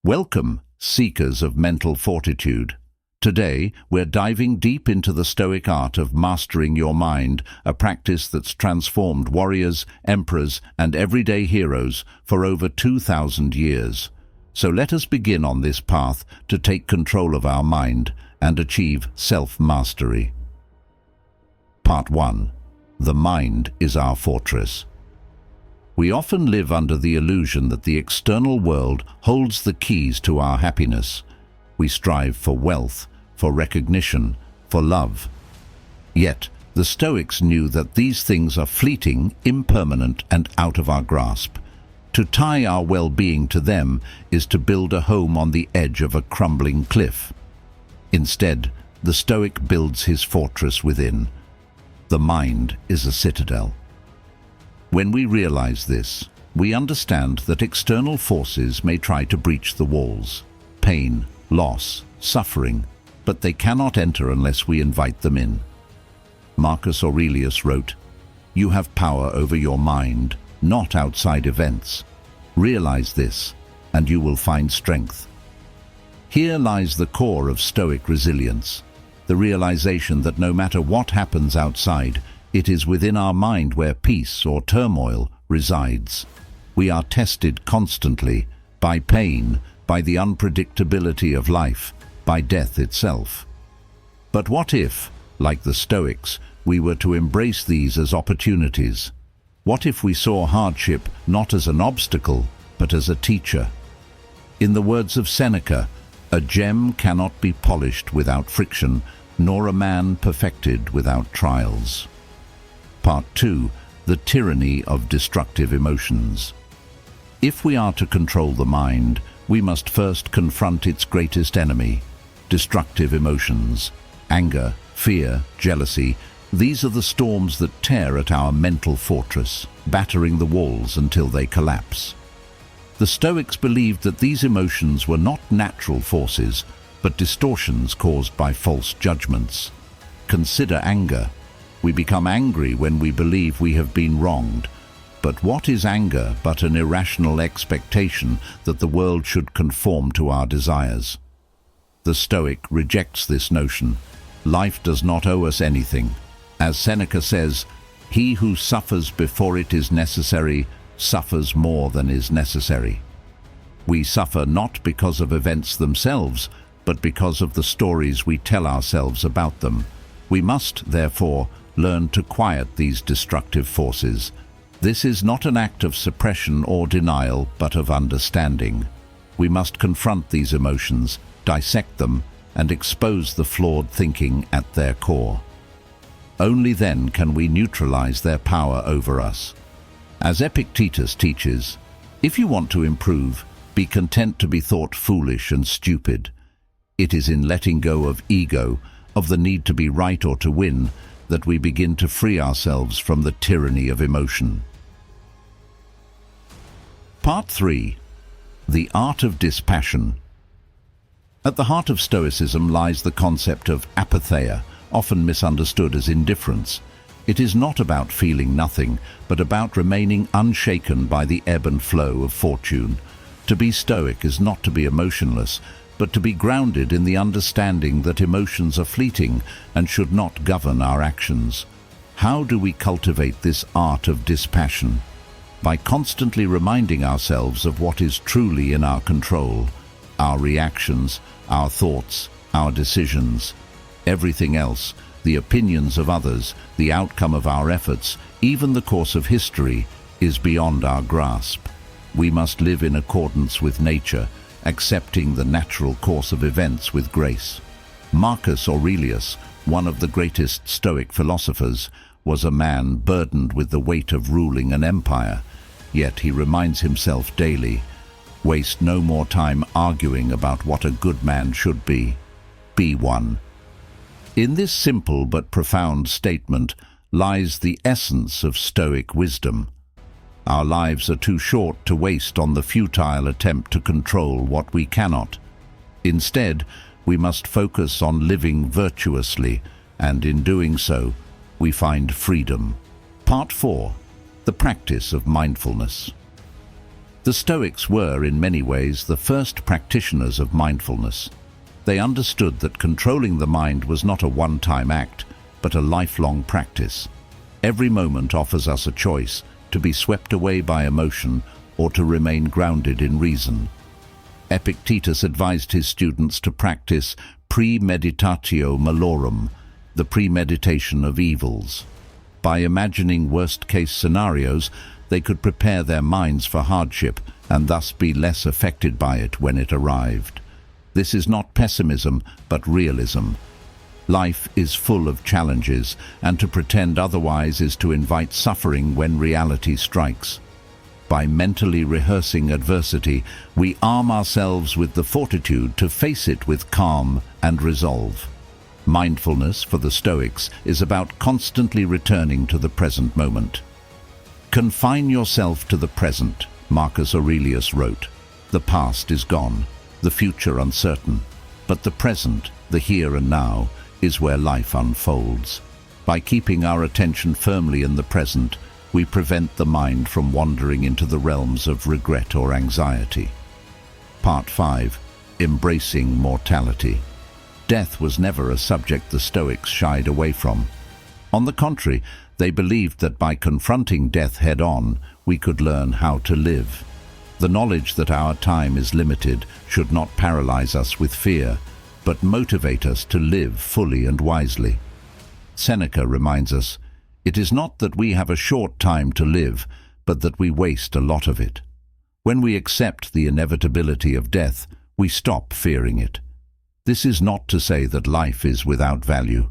Welcome, seekers of mental fortitude. Today, we're diving deep into the Stoic art of mastering your mind, a practice that's transformed warriors, emperors, and everyday heroes for over 2,000 years. So let us begin on this path to take control of our mind and achieve self-mastery. Part 1. The mind is our fortress. We often live under the illusion that the external world holds the keys to our happiness. We strive for wealth, for recognition, for love. Yet, the Stoics knew that these things are fleeting, impermanent, and out of our grasp. To tie our well-being to them is to build a home on the edge of a crumbling cliff. Instead, the Stoic builds his fortress within. The mind is a citadel. When we realize this, we understand that external forces may try to breach the walls. Pain, loss, suffering, but they cannot enter unless we invite them in. Marcus Aurelius wrote, "You have power over your mind, not outside events. Realize this, and you will find strength." Here lies the core of Stoic resilience, the realization that no matter what happens outside, it is within our mind where peace or turmoil resides. We are tested constantly by pain, by the unpredictability of life, by death itself. But what if, like the Stoics, we were to embrace these as opportunities? What if we saw hardship not as an obstacle, but as a teacher? In the words of Seneca, "A gem cannot be polished without friction, nor a man perfected without trials." Part 2. The tyranny of destructive emotions. If we are to control the mind, we must first confront its greatest enemy, destructive emotions. Anger, fear, jealousy, these are the storms that tear at our mental fortress, battering the walls until they collapse. The Stoics believed that these emotions were not natural forces, but distortions caused by false judgments. Consider anger. We become angry when we believe we have been wronged. But what is anger but an irrational expectation that the world should conform to our desires? The Stoic rejects this notion. Life does not owe us anything. As Seneca says, "He who suffers before it is necessary suffers more than is necessary." We suffer not because of events themselves, but because of the stories we tell ourselves about them. We must, therefore, learn to quiet these destructive forces. This is not an act of suppression or denial, but of understanding. We must confront these emotions, dissect them, and expose the flawed thinking at their core. Only then can we neutralize their power over us. As Epictetus teaches, if you want to improve, be content to be thought foolish and stupid. It is in letting go of ego, of the need to be right or to win, that we begin to free ourselves from the tyranny of emotion. Part 3. The art of dispassion. At the heart of Stoicism lies the concept of apatheia, often misunderstood as indifference. It is not about feeling nothing, but about remaining unshaken by the ebb and flow of fortune. To be Stoic is not to be emotionless, but to be grounded in the understanding that emotions are fleeting and should not govern our actions. How do we cultivate this art of dispassion? By constantly reminding ourselves of what is truly in our control: our reactions, our thoughts, our decisions. Everything else, the opinions of others, the outcome of our efforts, even the course of history, is beyond our grasp. We must live in accordance with nature, accepting the natural course of events with grace. Marcus Aurelius, one of the greatest Stoic philosophers, was a man burdened with the weight of ruling an empire. Yet he reminds himself daily, "Waste no more time arguing about what a good man should be. Be one." In this simple but profound statement lies the essence of Stoic wisdom. Our lives are too short to waste on the futile attempt to control what we cannot. Instead, we must focus on living virtuously, and in doing so, we find freedom. Part 4. The practice of mindfulness. The Stoics were, in many ways, the first practitioners of mindfulness. They understood that controlling the mind was not a one-time act, but a lifelong practice. Every moment offers us a choice, to be swept away by emotion or to remain grounded in reason. Epictetus advised his students to practice premeditatio malorum, the premeditation of evils. By imagining worst-case scenarios, they could prepare their minds for hardship and thus be less affected by it when it arrived. This is not pessimism, but realism. Life is full of challenges, and to pretend otherwise is to invite suffering when reality strikes. By mentally rehearsing adversity, we arm ourselves with the fortitude to face it with calm and resolve. Mindfulness, for the Stoics, is about constantly returning to the present moment. Confine yourself to the present, Marcus Aurelius wrote. The past is gone, the future uncertain, but the present, the here and now, is where life unfolds. By keeping our attention firmly in the present, we prevent the mind from wandering into the realms of regret or anxiety. Part 5. Embracing mortality. Death was never a subject the Stoics shied away from. On the contrary, they believed that by confronting death head-on, we could learn how to live. The knowledge that our time is limited should not paralyze us with fear, but motivate us to live fully and wisely. Seneca reminds us, "It is not that we have a short time to live, but that we waste a lot of it." When we accept the inevitability of death, we stop fearing it. This is not to say that life is without value.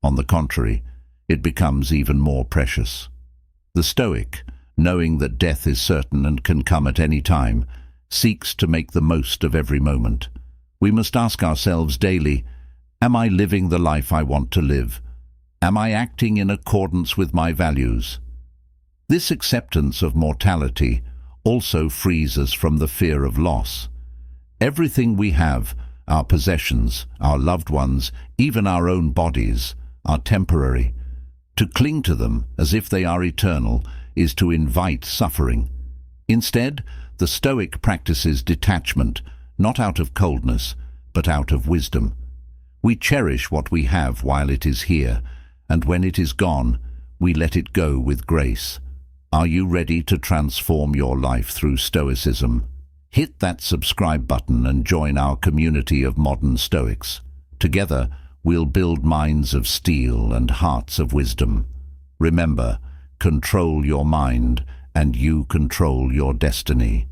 On the contrary, it becomes even more precious. The Stoic, knowing that death is certain and can come at any time, seeks to make the most of every moment. We must ask ourselves daily, am I living the life I want to live? Am I acting in accordance with my values? This acceptance of mortality also frees us from the fear of loss. Everything we have, our possessions, our loved ones, even our own bodies, are temporary. To cling to them as if they are eternal is to invite suffering. Instead, the Stoic practices detachment, not out of coldness, but out of wisdom. We cherish what we have while it is here, and when it is gone, we let it go with grace. Are you ready to transform your life through Stoicism? Hit that subscribe button and join our community of modern Stoics. Together, we'll build minds of steel and hearts of wisdom. Remember, control your mind, and you control your destiny.